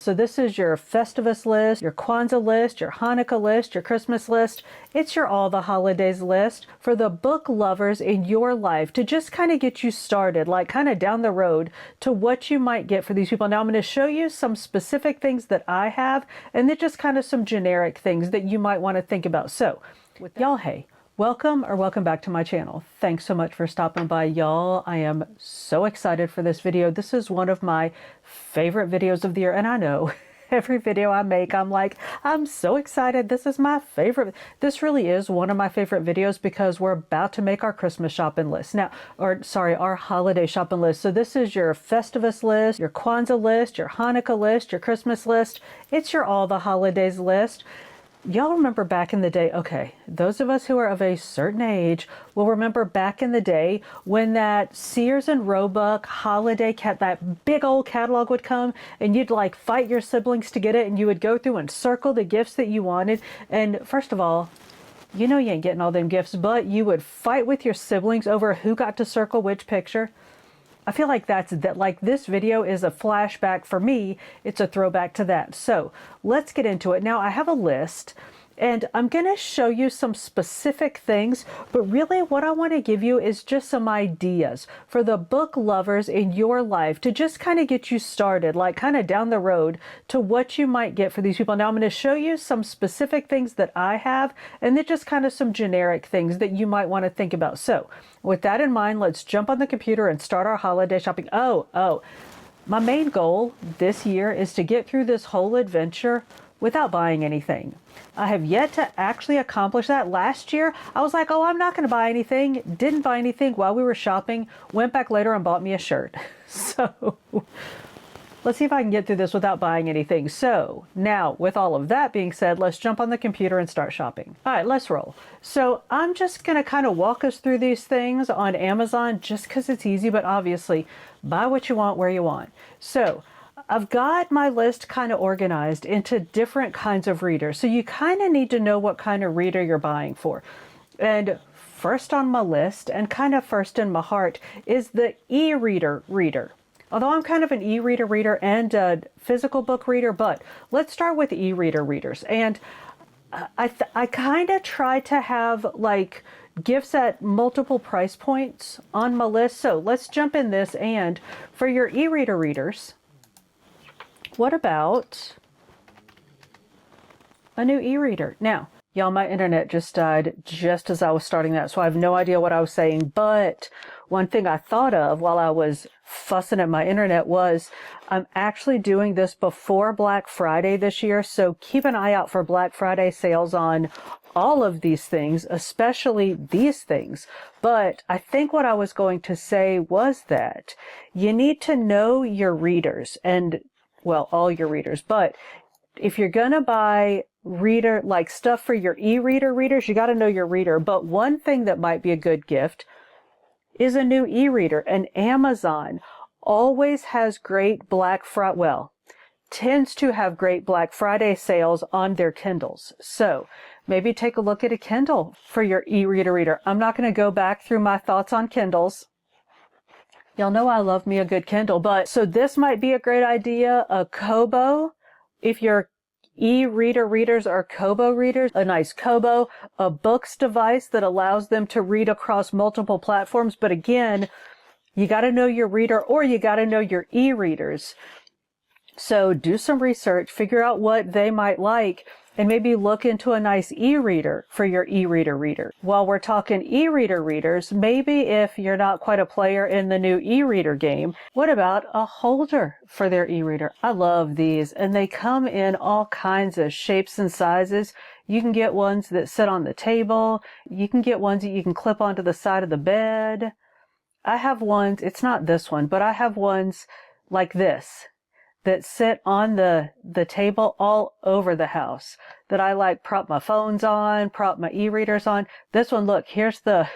So this is your Festivus list, your Kwanzaa list, your Hanukkah list, your Christmas list. It's your all the holidays list for the book lovers in your life to just kind of get you started, like kind of down the road to what you might get for these people. Now I'm going to show you some specific things that I have and then just kind of some generic things that you might want to think about. So with y'all, hey. Welcome back to my channel. Thanks so much for stopping by, y'all. I am so excited for this video. This is one of my favorite videos of the year, and I know every video I make, I'm like, I'm so excited. This is my favorite. This really is one of my favorite videos because we're about to make our Christmas shopping list. Now, our holiday shopping list. So this is your Festivus list, your Kwanzaa list, your Hanukkah list, your Christmas list. It's your all the holidays list. Y'all remember back in the day, okay, those of us who are of a certain age will remember back in the day when that Sears and Roebuck holiday that big old catalog would come and you'd like fight your siblings to get it and you would go through and circle the gifts that you wanted. And first of all, you know you ain't getting all them gifts, but you would fight with your siblings over who got to circle which picture. I feel like this video is a flashback for me. It's a throwback to that. So let's get into it. Now I have a list and I'm going to show you some specific things, but really what I want to give you is just some ideas for the book lovers in your life to just kind of get you started, like kind of down the road to what you might get for these people. Now I'm going to show you some specific things that I have and then just kind of some generic things that you might want to think about. So with that in mind, let's jump on the computer and start our holiday shopping. My main goal this year is to get through this whole adventure without buying anything. I have yet to actually accomplish that. Last year, I was like, oh, I'm not going to buy anything. Didn't buy anything while we were shopping. Went back later and bought me a shirt. So let's see if I can get through this without buying anything. So now with all of that being said, let's jump on the computer and start shopping. All right, let's roll. So I'm just going to kind of walk us through these things on Amazon just because it's easy, but obviously buy what you want where you want. So I've got my list kind of organized into different kinds of readers. So you kind of need to know what kind of reader you're buying for. And first on my list and kind of first in my heart is the e-reader reader. Although I'm kind of an e-reader reader and a physical book reader, but let's start with e-reader readers. And I kind of try to have like gifts at multiple price points on my list. So let's jump in this. And for your e-reader readers, what about a new e-reader? Now, y'all, my internet just died just as I was starting that, so I have no idea what I was saying. But one thing I thought of while I was fussing at my internet was I'm actually doing this before Black Friday this year, so keep an eye out for Black Friday sales on all of these things, especially these things. But I think what I was going to say was that you need to know your readers and, well, all your readers, but if you're going to buy reader, like stuff for your e-reader readers, you got to know your reader. But one thing that might be a good gift is a new e-reader. And Amazon always has great tends to have great Black Friday sales on their Kindles. So maybe take a look at a Kindle for your e-reader reader. I'm not going to go back through my thoughts on Kindles. Y'all know I love me a good Kindle, but so this might be a great idea. A Kobo, if your e-reader readers are Kobo readers, a nice Kobo, a Books device that allows them to read across multiple platforms. But again, you got to know your reader or you got to know your e-readers. So do some research, figure out what they might like, and maybe look into a nice e-reader for your e-reader reader. While we're talking e-reader readers, maybe if you're not quite a player in the new e-reader game, what about a holder for their e-reader? I love these, and they come in all kinds of shapes and sizes. You can get ones that sit on the table. You can get ones that you can clip onto the side of the bed. I have ones, it's not this one, but I have ones like this that sit on the table all over the house that I like prop my phones on, prop my e-readers on. This one, look, here's the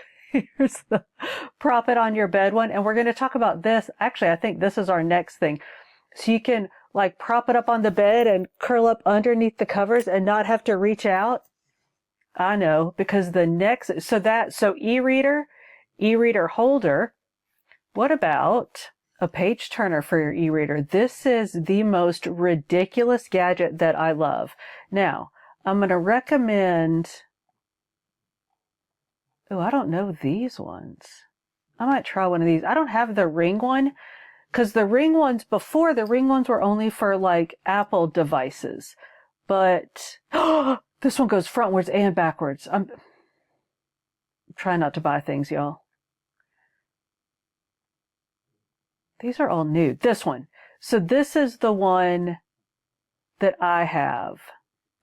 prop it on your bed one. And we're going to talk about this. Actually, I think this is our next thing. So you can like prop it up on the bed and curl up underneath the covers and not have to reach out. I know, because so e-reader holder. What about a page turner for your e-reader. This is the most ridiculous gadget that I love. Now, I'm going to recommend, oh, I don't know these ones. I might try one of these. I don't have the Ring one, because the Ring ones, before, the Ring ones were only for like Apple devices. But, this one goes frontwards and backwards. I'm trying not to buy things, y'all. These are all new. This one. So this is the one that I have.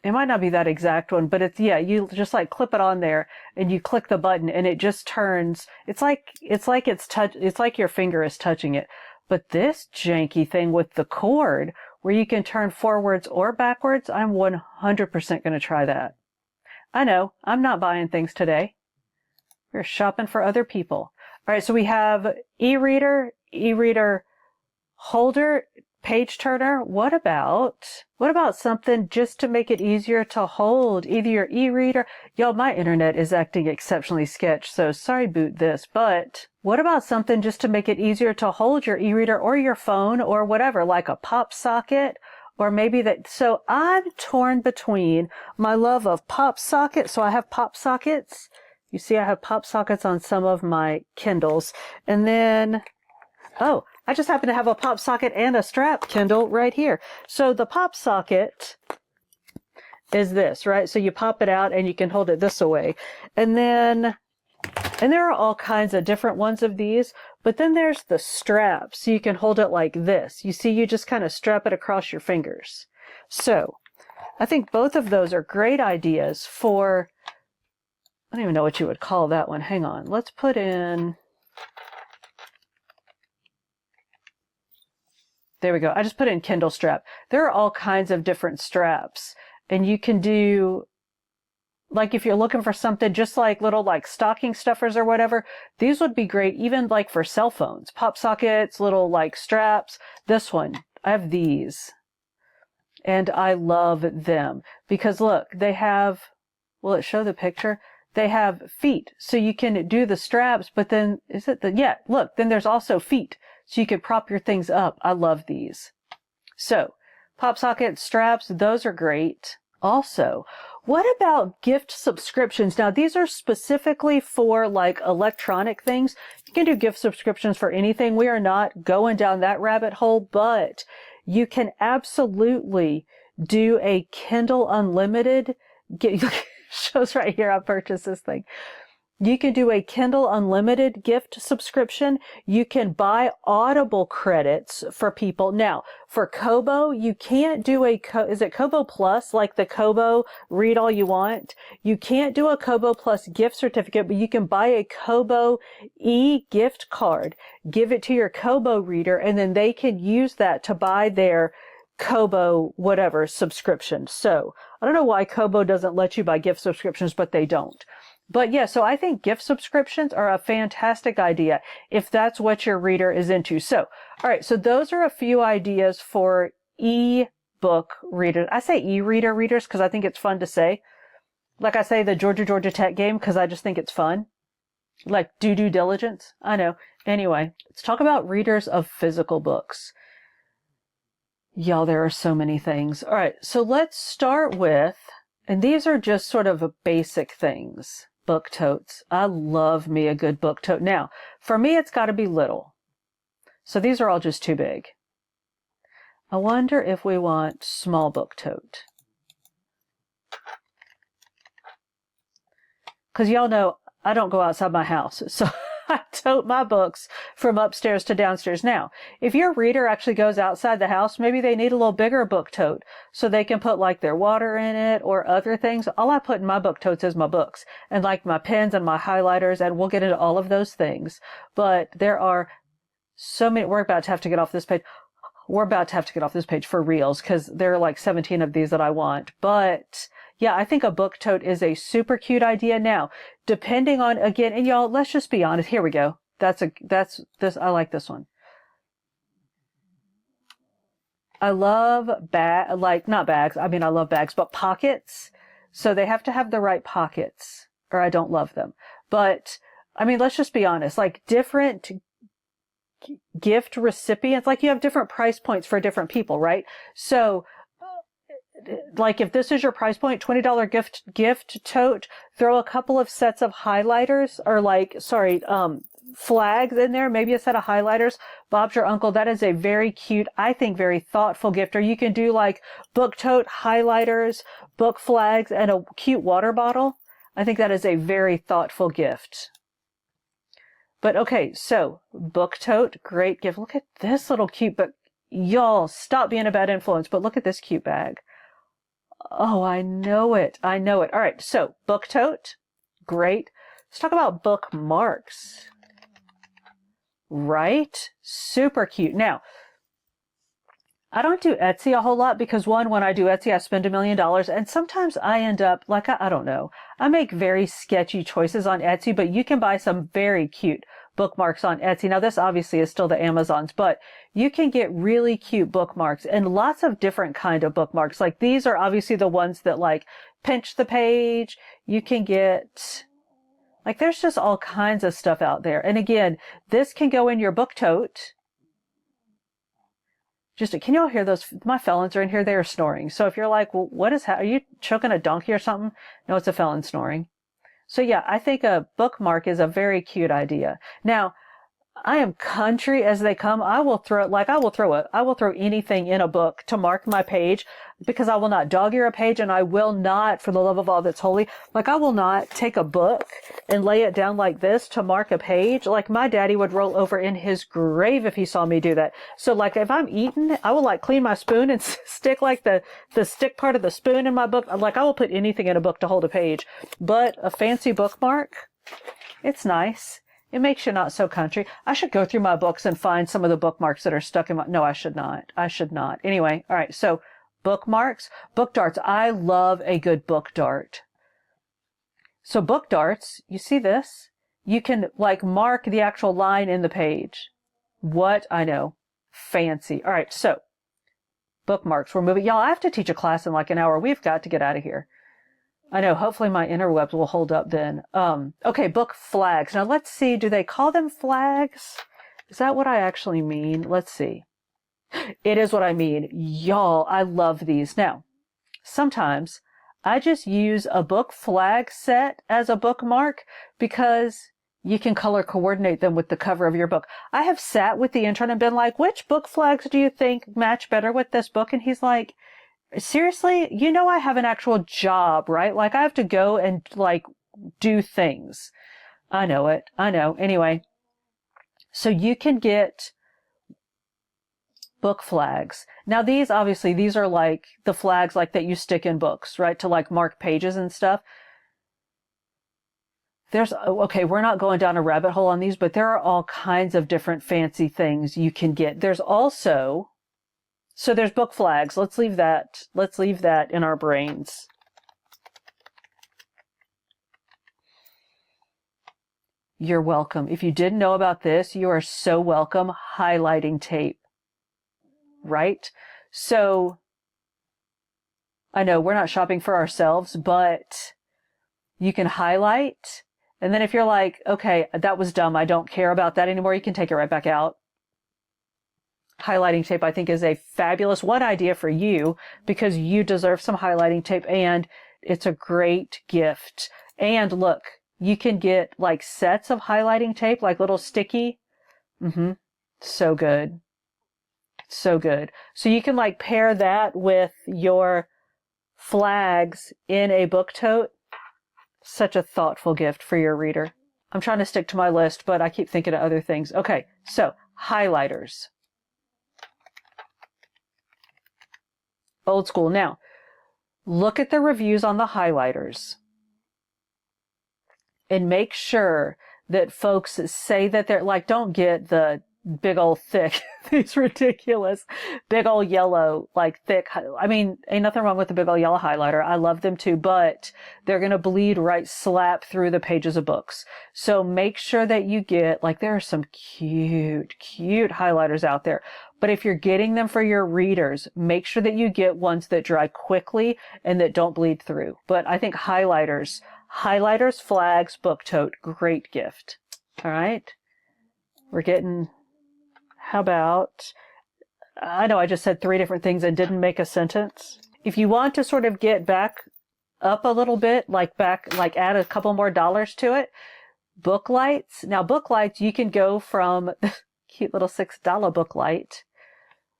It might not be that exact one, but it's, yeah, you just like clip it on there and you click the button and it just turns. It's like your finger is touching it. But this janky thing with the cord where you can turn forwards or backwards, I'm 100% going to try that. I know, I'm not buying things today. We're shopping for other people. All right, so we have e-reader holder, page turner. What about something just to make it easier to hold either your e-reader? Y'all, my internet is acting exceptionally sketch, so sorry boot this, but what about something just to make it easier to hold your e-reader or your phone or whatever, like a pop socket? Or maybe that, so I'm torn between my love of pop sockets. So I have pop sockets. You see, I have pop sockets on some of my Kindles. And then, oh, I just happen to have a pop socket and a strap Kindle right here. So the pop socket is this, right? So you pop it out and you can hold it this way. And there are all kinds of different ones of these, but then there's the strap. So you can hold it like this. You see, you just kind of strap it across your fingers. So I think both of those are great ideas for, I don't even know what you would call that one. Hang on. Let's put in, there we go. I just put in Kindle strap. There are all kinds of different straps, and you can do, like if you're looking for something just like little like stocking stuffers or whatever, these would be great even like for cell phones. Pop sockets, little like straps. This one, I have these. And I love them because look, they have, will it show the picture? They have feet. So you can do the straps, but then is it the, yeah, look, then there's also feet. So you can prop your things up. I love these. So pop socket straps, those are great. Also, what about gift subscriptions? Now, these are specifically for like electronic things. You can do gift subscriptions for anything. We are not going down that rabbit hole, but you can absolutely do a Kindle Unlimited. Shows right here, I purchased this thing. You can do a Kindle Unlimited gift subscription. You can buy Audible credits for people. Now, for Kobo, you can't do is it Kobo Plus, like the Kobo Read All You Want? You can't do a Kobo Plus gift certificate, but you can buy a Kobo e-gift card, give it to your Kobo reader, and then they can use that to buy their Kobo whatever subscription. So, I don't know why Kobo doesn't let you buy gift subscriptions, but they don't. But yeah, so I think gift subscriptions are a fantastic idea if that's what your reader is into. So, all right, so those are a few ideas for e-book readers. I say e-reader readers because I think it's fun to say. Like I say the Georgia Tech game because I just think it's fun. Like due diligence. I know. Anyway, let's talk about readers of physical books. Y'all, there are so many things. All right, so let's start with, and these are just sort of basic things. Book totes. I love me a good book tote. Now, for me, it's got to be little. So these are all just too big. I wonder if we want small book tote. Because y'all know I don't go outside my house. So I tote my books from upstairs to downstairs. Now, if your reader actually goes outside the house, maybe they need a little bigger book tote so they can put like their water in it or other things. All I put in my book totes is my books and like my pens and my highlighters, and we'll get into all of those things. But there are so many. We're about to have to get off this page. We're about to have to get off this page for reals because there are like 17 of these that I want. But yeah, I think a book tote is a super cute idea. Now, depending on, again, and y'all, let's just be honest. Here we go. That's this. I like this one. I love not bags. I mean, I love bags, but pockets. So they have to have the right pockets or I don't love them. But I mean, let's just be honest, like different gift recipients, like you have different price points for different people, right? So like if this is your price point, $20 gift tote, throw a couple of sets of highlighters or like, sorry, flags in there, maybe a set of highlighters. Bob's your uncle. That is a very cute, I think, very thoughtful gift. Or you can do like book tote, highlighters, book flags, and a cute water bottle. I think that is a very thoughtful gift. But okay, so book tote, great gift. Look at this little cute, but y'all stop being a bad influence, but look at this cute bag. Oh, I know it. I know it. All right. So book tote. Great. Let's talk about bookmarks. Right? Super cute. Now, I don't do Etsy a whole lot because one, when I do Etsy, I spend $1 million and sometimes I end up like, I don't know. I make very sketchy choices on Etsy, but you can buy some very cute bookmarks on Etsy. Now, this obviously is still the Amazons, but you can get really cute bookmarks and lots of different kind of bookmarks. Like these are obviously the ones that like pinch the page. You can get, like there's just all kinds of stuff out there. And again, this can go in your book tote. Just, can y'all hear those? My felons are in here. They are snoring. So if you're like, well, what is, are you choking a donkey or something? No, it's a felon snoring. So yeah, I think a bookmark is a very cute idea. Now, I am country as they come. I will throw anything in a book to mark my page because I will not dog-ear a page and I will not, for the love of all that's holy, like I will not take a book and lay it down like this to mark a page. Like my daddy would roll over in his grave if he saw me do that. So like if I'm eating, I will like clean my spoon and stick like the stick part of the spoon in my book. Like I will put anything in a book to hold a page, but a fancy bookmark, it's nice. It makes you not so country. I should go through my books and find some of the bookmarks that are stuck in my, no, I should not. I should not. Anyway, all right. So bookmarks, book darts. I love a good book dart. So book darts, you see this? You can like mark the actual line in the page. What? I know. Fancy. All right. So bookmarks, we're moving. Y'all, I have to teach a class in like an hour. We've got to get out of here. I know, hopefully my interwebs will hold up then. Okay, book flags. Now let's see, do they call them flags? Is that what I actually mean? Let's see. It is what I mean. Y'all, I love these. Now, sometimes I just use a book flag set as a bookmark because you can color coordinate them with the cover of your book. I have sat with the intern and been like, which book flags do you think match better with this book? And he's like, seriously, you know, I have an actual job, right? Like I have to go and like do things. I know it. I know. Anyway, so you can get book flags. Now these, obviously, these are like the flags like that you stick in books, right? To like mark pages and stuff. There's, okay, we're not going down a rabbit hole on these, but there are all kinds of different fancy things you can get. There's also, so there's book flags. Let's leave that in our brains. You're welcome. If you didn't know about this, you are so welcome. Highlighting tape, right? So I know we're not shopping for ourselves, but you can highlight. And then if you're like, okay, that was dumb, I don't care about that anymore, you can take it right back out. Highlighting tape, I think, is a fabulous one idea for you because you deserve some highlighting tape and it's a great gift. And look, you can get like sets of highlighting tape, like little sticky. So good. So good. So you can like pair that with your flags in a book tote. Such a thoughtful gift for your reader. I'm trying to stick to my list, but I keep thinking of other things. Okay, so highlighters. Old school. Now, look at the reviews on the highlighters and make sure that folks say that they're like, don't get the big old thick, these ridiculous big old yellow, like thick. I mean, ain't nothing wrong with the big old yellow highlighter. I love them too, but they're going to bleed right slap through the pages of books. So make sure that you get, like, there are some cute, cute highlighters out there. But if you're getting them for your readers, make sure that you get ones that dry quickly and that don't bleed through. But I think highlighters, flags, book tote, great gift. All right. We're getting How about, I know I just said 3 different things and didn't make a sentence. If you want to sort of get back up a little bit, like add a couple more dollars to it, book lights. Now book lights, you can go from cute little $6 book light,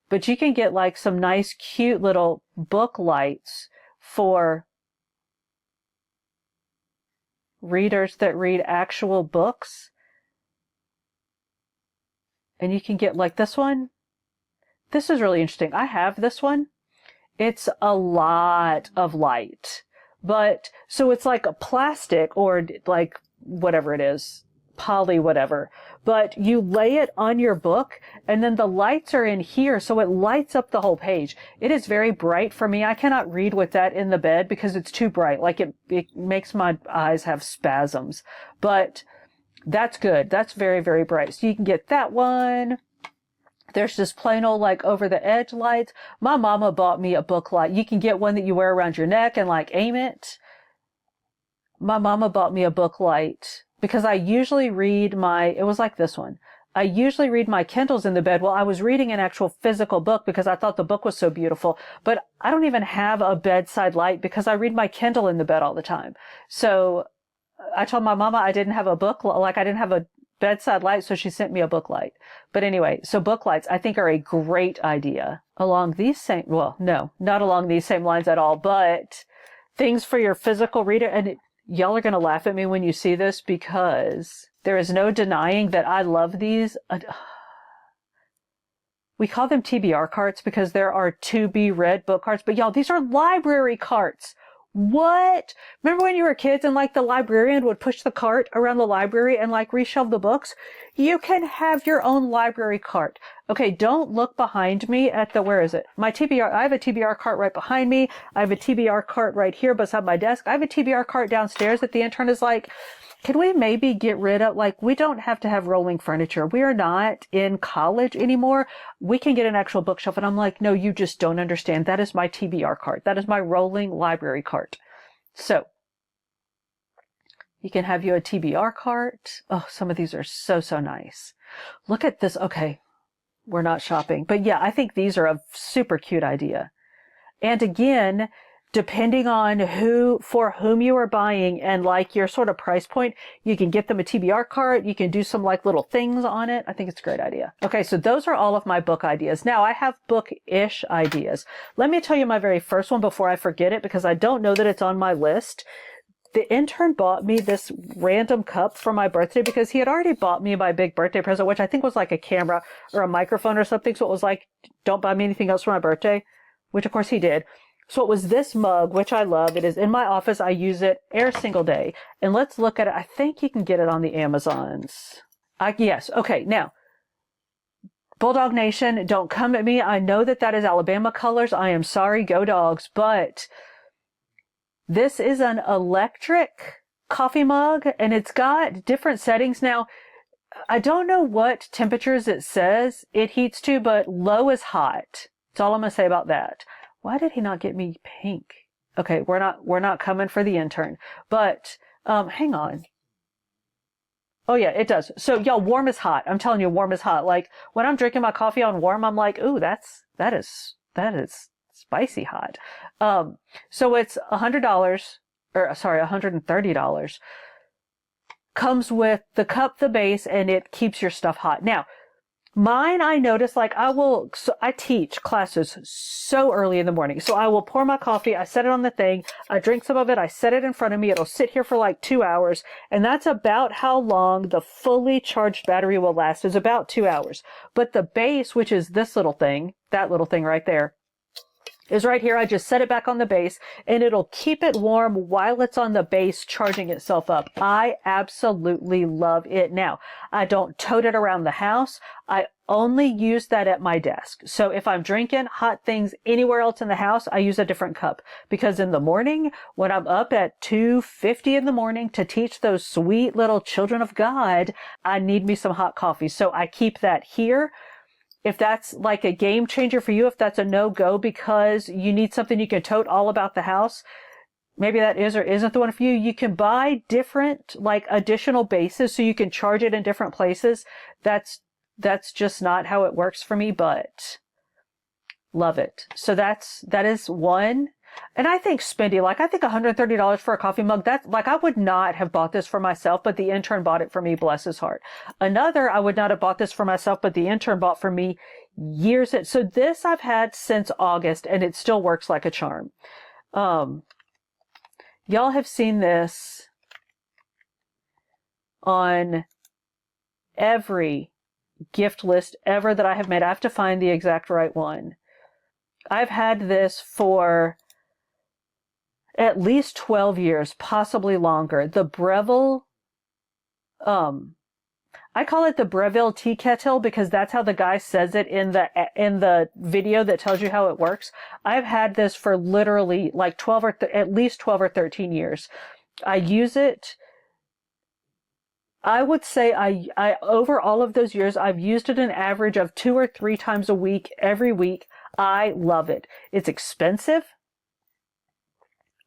but you can get like some nice cute little book lights for readers that read actual books. And you can get like this one. This is really interesting. I have this one. It's a lot of light, but so it's like a plastic or like whatever it is, poly whatever, but you lay it on your book and then the lights are in here, so it lights up the whole page. It is very bright for me. I cannot read with that in the bed because it's too bright. Like it makes my eyes have spasms, but that's good. That's very, very bright. So you can get that one. There's just plain old like over the edge lights. My mama bought me a book light. You can get one that you wear around your neck and like aim it. My mama bought me a book light because I usually read it was like this one. I usually read my Kindles in the bed. Well, I was reading an actual physical book because I thought the book was so beautiful, but I don't even have a bedside light because I read my Kindle in the bed all the time. So I told my mama I didn't have a book, like I didn't have a bedside light, so she sent me a book light. But anyway, so book lights I think are a great idea along these same, well, no, not along these same lines at all, but things for your physical reader. And y'all are going to laugh at me when you see this because there is no denying that I love these. We call them TBR carts because there are to be read book carts, but y'all, these are library carts. What? Remember when you were kids and like the librarian would push the cart around the library and like reshelve the books? You can have your own library cart. Okay, don't look behind me at where is it? My TBR, I have a TBR cart right behind me. I have a TBR cart right here beside my desk. I have a TBR cart downstairs that the intern is like, can we maybe get rid of, like, we don't have to have rolling furniture. We are not in college anymore. We can get an actual bookshelf. And I'm like, no, you just don't understand. That is my TBR cart. That is my rolling library cart. So you can have you a TBR cart. Oh, some of these are so, so nice. Look at this. Okay. We're not shopping, but yeah, I think these are a super cute idea. And again, depending on for whom you are buying and like your sort of price point, you can get them a TBR cart. You can do some like little things on it. I think it's a great idea. Okay. So those are all of my book ideas. Now I have book-ish ideas. Let me tell you my very first one before I forget it, because I don't know that it's on my list. The intern bought me this random cup for my birthday because he had already bought me my big birthday present, which I think was like a camera or a microphone or something. So it was like, don't buy me anything else for my birthday, which of course he did. So it was this mug, which I love. It is in my office. I use it every single day. And let's look at it. I think you can get it on the Amazons. Yes. Okay. Now, Bulldog Nation, don't come at me. I know that is Alabama colors. I am sorry. Go Dogs. But this is an electric coffee mug and it's got different settings. Now, I don't know what temperatures it says it heats to, but low is hot. That's all I'm going to say about that. Why did he not get me pink? Okay, we're not coming for the intern. But hang on. Oh yeah, it does. So y'all, warm is hot. I'm telling you, warm is hot. Like when I'm drinking my coffee on warm, I'm like, ooh, that is spicy hot. So it's $130. Comes with the cup, the base, and it keeps your stuff hot. Now, mine, I notice, like I teach classes so early in the morning. So I will pour my coffee, I set it on the thing, I drink some of it, I set it in front of me. It'll sit here for like 2 hours. And that's about how long the fully charged battery will last, is about 2 hours. But the base, which is this little thing, that little thing right there, is right here. I just set it back on the base and it'll keep it warm while it's on the base charging itself up. I absolutely love it. Now, I don't tote it around the house. I only use that at my desk. So if I'm drinking hot things anywhere else in the house, I use a different cup, because in the morning when I'm up at 2:50 in the morning to teach those sweet little children of God, I need me some hot coffee. So I keep that here. If that's like a game changer for you, if that's a no-go because you need something you can tote all about the house, maybe that is or isn't the one for you. You can buy different, like additional bases so you can charge it in different places. That's That's just not how it works for me, but love it. So that is one. And I think spendy, like I think $130 for a coffee mug, that's like, I would not have bought this for myself, but the intern bought it for me, bless his heart. Another, I would not have bought this for myself, but the intern bought for me years. So this I've had since August and it still works like a charm. Y'all have seen this on every gift list ever that I have made. I have to find the exact right one. I've had this for at least 12 years, possibly longer. The Breville, I call it the Breville tea kettle because that's how the guy says it in the video that tells you how it works. I've had this for literally like at least 12 or 13 years. I use it. I would say I over all of those years, I've used it an average of 2 or 3 times a week, every week. I love it. It's expensive.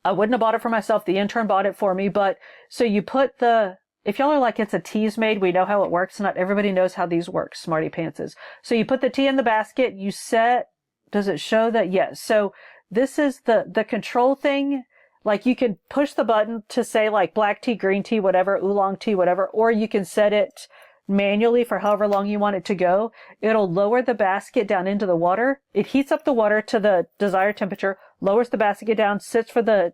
I wouldn't have bought it for myself. The intern bought it for me. But so you put if y'all are like, it's a teas made, we know how it works. Not everybody knows how these work, smarty pantses. So you put the tea in the basket, you set, does it show that? Yes. So this is the control thing. Like you can push the button to say like black tea, green tea, whatever, oolong tea, whatever, or you can set it manually for however long you want it to go. It'll lower the basket down into the water. It heats up the water to the desired temperature, lowers the basket down, sits for the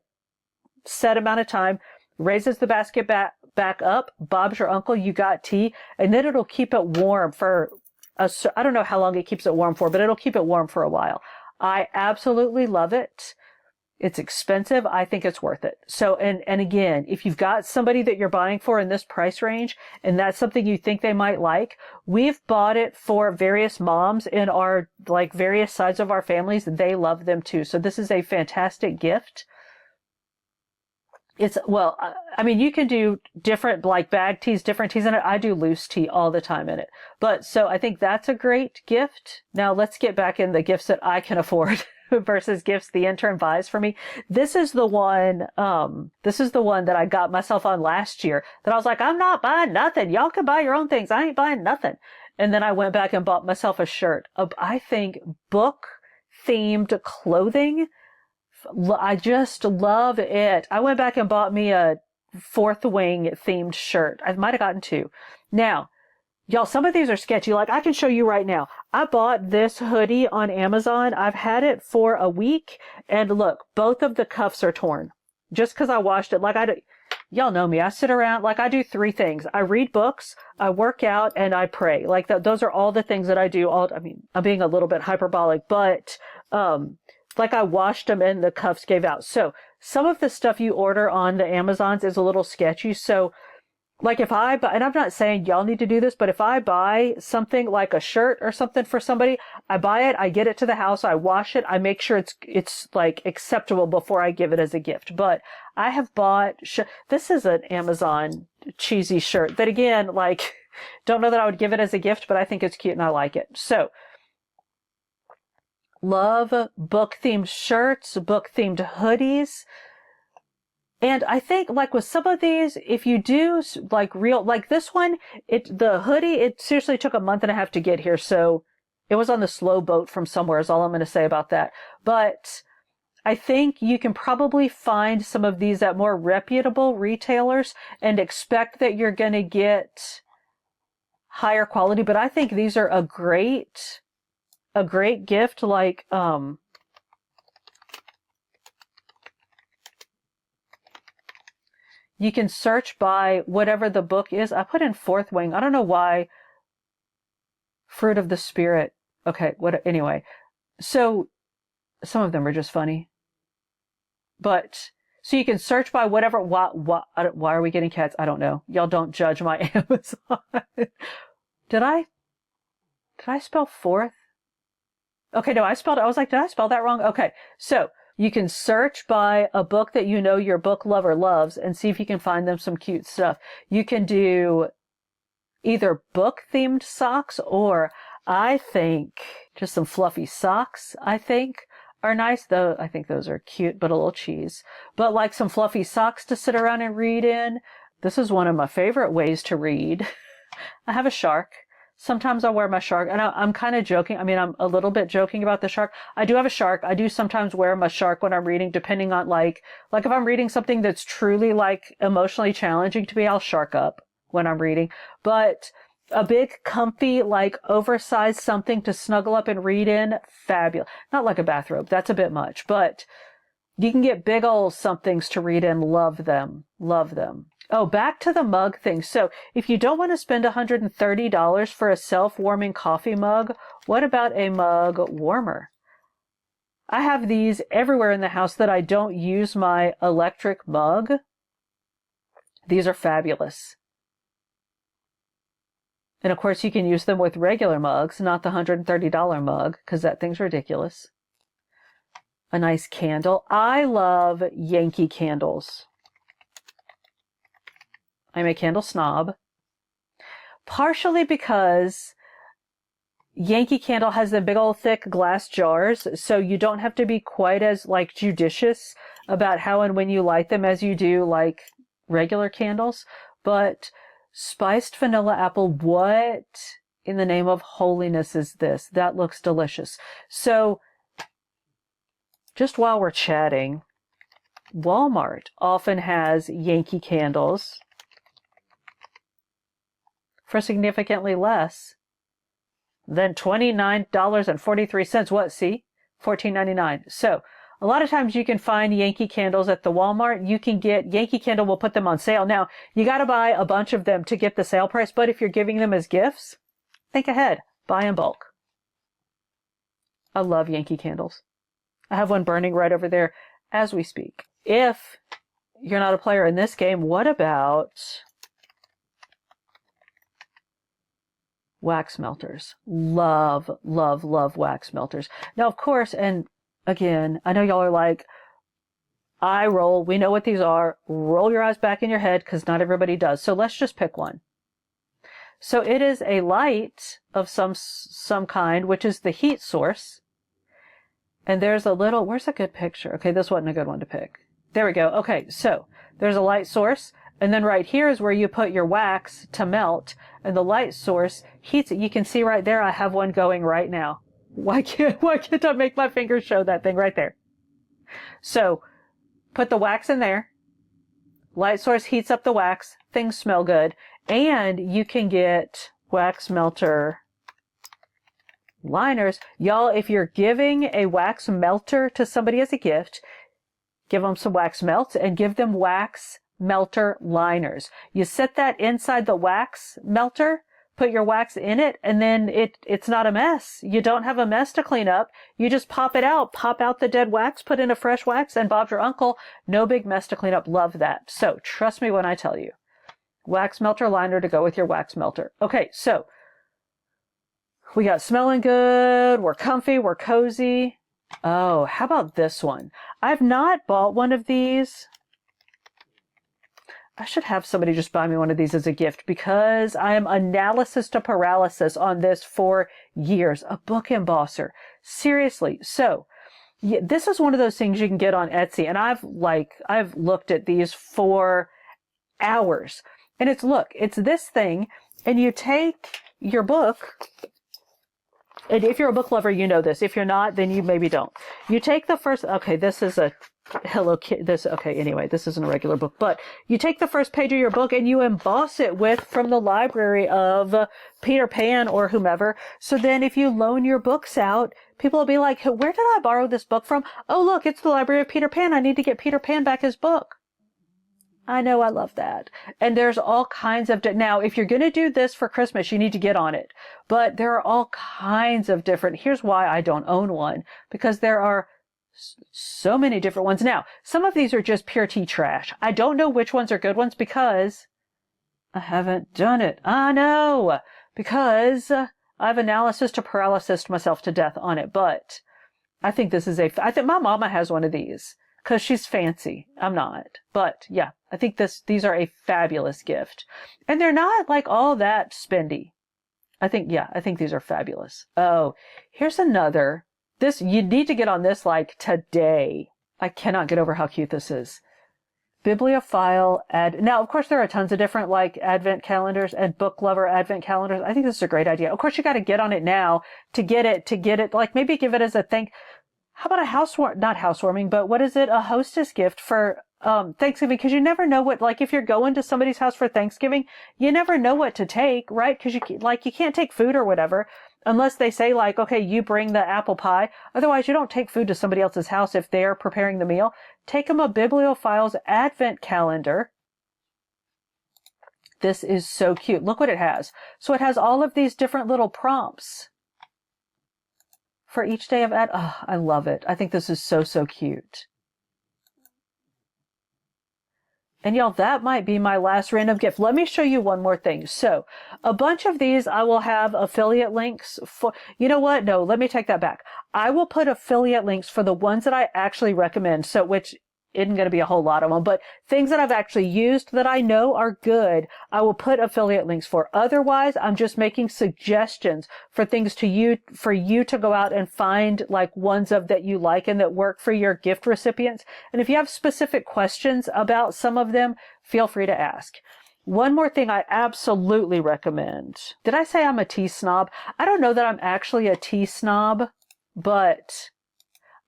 set amount of time, raises the basket back up. Bob's your uncle, you got tea, and then it'll keep it warm for I don't know how long it keeps it warm for, but it'll keep it warm for a while. I absolutely love it. It's expensive. I think it's worth it. So, and again, if you've got somebody that you're buying for in this price range and that's something you think they might like, we've bought it for various moms in our, like various sides of our families. They love them too. So this is a fantastic gift. It's, well, I mean, you can do different, like bag teas, different teas in it. I do loose tea all the time in it. But so I think that's a great gift. Now let's get back in the gifts that I can afford versus gifts the intern buys for me. This is the one that I got myself on last year that I was like, I'm not buying nothing. Y'all can buy your own things. I ain't buying nothing. And then I went back and bought myself a shirt of, I think, book themed clothing. I just love it. I went back and bought me a Fourth Wing themed shirt. I might have gotten 2. Now, y'all, some of these are sketchy. Like I can show you right now. I bought this hoodie on Amazon. I've had it for a week. And look, both of the cuffs are torn just because I washed it. Like y'all know me. I sit around, like I do 3 things. I read books, I work out, and I pray. Like those are all the things that I do. I mean, I'm being a little bit hyperbolic, but, like I washed them and the cuffs gave out. So some of the stuff you order on the Amazons is a little sketchy. So like if I buy, and I'm not saying y'all need to do this, but if I buy something like a shirt or something for somebody, I buy it, I get it to the house, I wash it, I make sure it's like acceptable before I give it as a gift. But I have bought, this is an Amazon cheesy shirt that again, like don't know that I would give it as a gift, but I think it's cute and I like it. So love book themed shirts, book themed hoodies. And I think like with some of these, if you do like real, like this one, the hoodie, it seriously took a month and a half to get here. So it was on the slow boat from somewhere is all I'm going to say about that. But I think you can probably find some of these at more reputable retailers and expect that you're going to get higher quality. But I think these are a great gift. Like, you can search by whatever the book is. I put in Fourth Wing. I don't know why. Fruit of the Spirit. Okay. Anyway. So some of them are just funny, but so you can search by whatever. Why are we getting cats? I don't know. Y'all don't judge my Amazon. Did I spell fourth? Okay, no, I was like, did I spell that wrong? Okay, so you can search by a book that you know your book lover loves and see if you can find them some cute stuff. You can do either book themed socks or I think just some fluffy socks, I think are nice, though I think those are cute, but a little cheese. But like some fluffy socks to sit around and read in. This is one of my favorite ways to read. I have a shark. Sometimes I'll wear my shark, and I'm kind of joking. I mean, I'm a little bit joking about the shark. I do have a shark. I do sometimes wear my shark when I'm reading, depending on like if I'm reading something that's truly like emotionally challenging to me, I'll shark up when I'm reading. But a big, comfy, like oversized something to snuggle up and read in, fabulous. Not like a bathrobe. That's a bit much, but you can get big old somethings to read in. Love them. Love them. Oh, back to the mug thing. So if you don't want to spend $130 for a self-warming coffee mug, what about a mug warmer? I have these everywhere in the house that I don't use my electric mug. These are fabulous. And of course, you can use them with regular mugs, not the $130 mug, because that thing's ridiculous. A nice candle. I love Yankee candles. I'm a candle snob, partially because Yankee Candle has the big old thick glass jars, so you don't have to be quite as like judicious about how and when you light them as you do like regular candles. But spiced vanilla apple, what in the name of holiness is this? That looks delicious. So just while we're chatting, Walmart often has Yankee candles for significantly less than $29.43. What? See? $14.99. So a lot of times you can find Yankee candles at the Walmart. You can get Yankee Candle will put them on sale. Now, you got to buy a bunch of them to get the sale price, but if you're giving them as gifts, think ahead. Buy in bulk. I love Yankee candles. I have one burning right over there as we speak. If you're not a player in this game, what about wax melters? Love, love, love wax melters. Now, of course, and again, I know y'all are like, eye roll. We know what these are. Roll your eyes back in your head because not everybody does. So let's just pick one. So it is a light of some kind, which is the heat source. And there's a little, where's a good picture? Okay, this wasn't a good one to pick. There we go. Okay, so there's a light source. And then right here is where you put your wax to melt, and the light source heats it. You can see right there, I have one going right now. Why can't I make my fingers show that thing right there? So put the wax in there. Light source heats up the wax. Things smell good. And you can get wax melter liners. Y'all, if you're giving a wax melter to somebody as a gift, give them some wax melts and give them wax melter liners. You set that inside the wax melter, put your wax in it, and then it's not a mess. You don't have a mess to clean up. You just pop it out, pop out the dead wax, put in a fresh wax, and Bob's your uncle. No big mess to clean up. Love that. So trust me when I tell you. Wax melter liner to go with your wax melter. Okay, so we got smelling good, we're comfy, we're cozy. Oh, how about this one? I've not bought one of these. I should have somebody just buy me one of these as a gift because I am analysis to paralysis on this for years. A book embosser. Seriously. So yeah, this is one of those things you can get on Etsy. And I've looked at these for hours. And it's this thing, and you take your book. And if you're a book lover, you know this. If you're not, then you maybe don't. You take the first, okay, this is a Hello Kitty, anyway, this isn't a regular book, but you take the first page of your book and you emboss it from the library of Peter Pan or whomever. So then if you loan your books out, people will be like, where did I borrow this book from? Oh, look, it's the library of Peter Pan. I need to get Peter Pan back his book. I know, I love that. And there's all kinds of, now, if you're going to do this for Christmas, you need to get on it. But there are all kinds of different, here's why I don't own one, because there are so many different ones. Now, some of these are just pure tea trash. I don't know which ones are good ones because I haven't done it. I know, because I've analysis to paralysis myself to death on it. But I think this is I think my mama has one of these because she's fancy. I'm not. But yeah, I think these are a fabulous gift. And they're not like all that spendy. I think these are fabulous. Oh, here's another. You need to get on this like today. I cannot get over how cute this is. Bibliophile now, of course, there are tons of different like advent calendars and book lover advent calendars. I think this is a great idea. Of course, you got to get on it now to get it, like maybe give it as a thing. How about not housewarming, but what is it? A hostess gift for Thanksgiving, because you never know what, like if you're going to somebody's house for Thanksgiving, you never know what to take, right? Because you can't take food or whatever unless they say like, okay, you bring the apple pie. Otherwise, you don't take food to somebody else's house if they're preparing the meal. Take them a Bibliophile's advent calendar. This is so cute. Look what it has. So it has all of these different little prompts for each day of Oh, I love it. I think this is so, so cute. And y'all, that might be my last random gift. Let me show you one more thing. So a bunch of these, I will have affiliate links for, you know what? No, let me take that back. I will put affiliate links for the ones that I actually recommend. So which isn't going to be a whole lot of them, but things that I've actually used that I know are good, I will put affiliate links for. Otherwise, I'm just making suggestions for things for you to go out and find like ones of that you like and that work for your gift recipients. And if you have specific questions about some of them, feel free to ask. One more thing I absolutely recommend. Did I say I'm a tea snob? I don't know that I'm actually a tea snob, but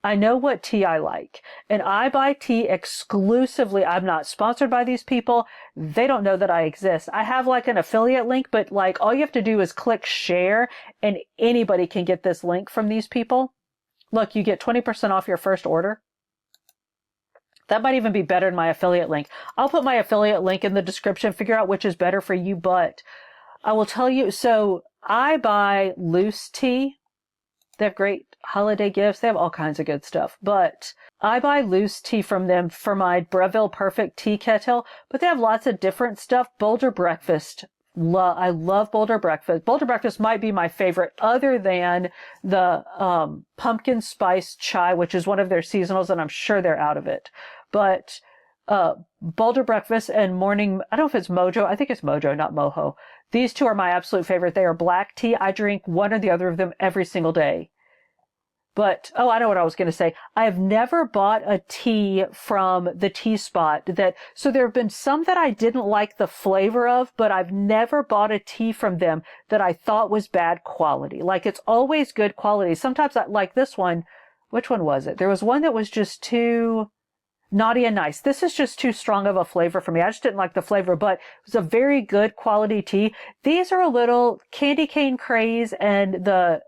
I know what tea I like, and I buy tea exclusively. I'm not sponsored by these people. They don't know that I exist. I have like an affiliate link, but like all you have to do is click share and anybody can get this link from these people. Look, you get 20% off your first order. That might even be better than my affiliate link. I'll put my affiliate link in the description, figure out which is better for you, but I will tell you, so I buy loose tea. They have great holiday gifts. They have all kinds of good stuff. But I buy loose tea from them for my Breville Perfect tea kettle. But they have lots of different stuff. Boulder Breakfast. I love Boulder Breakfast. Boulder Breakfast might be my favorite other than the pumpkin spice chai, which is one of their seasonals, and I'm sure they're out of it. But Boulder Breakfast and Morning, I don't know if it's Mojo. I think it's Mojo, not Moho. These two are my absolute favorite. They are black tea. I drink one or the other of them every single day. But, oh, I know what I was going to say. I have never bought a tea from the Tea Spot so there have been some that I didn't like the flavor of, but I've never bought a tea from them that I thought was bad quality. Like it's always good quality. Sometimes like this one, which one was it? There was one that was just too naughty and nice. This is just too strong of a flavor for me. I just didn't like the flavor, but it was a very good quality tea. These are a little candy cane craze and the,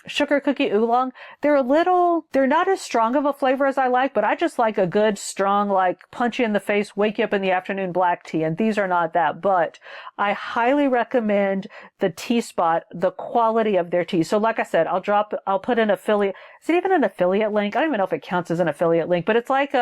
sugar cookie oolong. They're not as strong of a flavor as I like, but I just like a good, strong, like punchy in the face, wake you up in the afternoon black tea. And these are not that, but I highly recommend the Tea Spot, the quality of their tea. So like I said, I'll put an affiliate. Is it even an affiliate link? I don't even know if it counts as an affiliate link, but it's like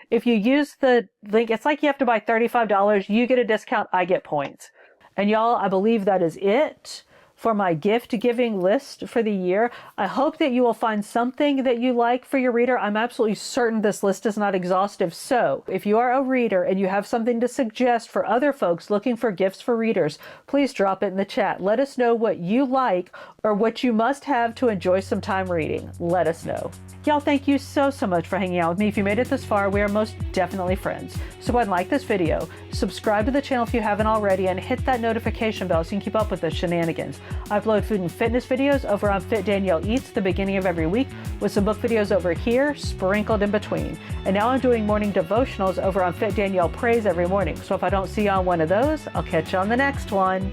if you use the link, it's like you have to buy $35. You get a discount. I get points. And y'all, I believe that is it for my gift giving list for the year. I hope that you will find something that you like for your reader. I'm absolutely certain this list is not exhaustive. So if you are a reader and you have something to suggest for other folks looking for gifts for readers, please drop it in the chat. Let us know what you like or what you must have to enjoy some time reading. Let us know. Y'all, thank you so much for hanging out with me. If you made it this far, we are most definitely friends. So go ahead and like this video, subscribe to the channel if you haven't already, and hit that notification bell so you can keep up with the shenanigans. I upload food and fitness videos over on Fit Danielle Eats the beginning of every week, with some book videos over here sprinkled in between. And now I'm doing morning devotionals over on Fit Danielle Prays every morning. So if I don't see you on one of those, I'll catch you on the next one.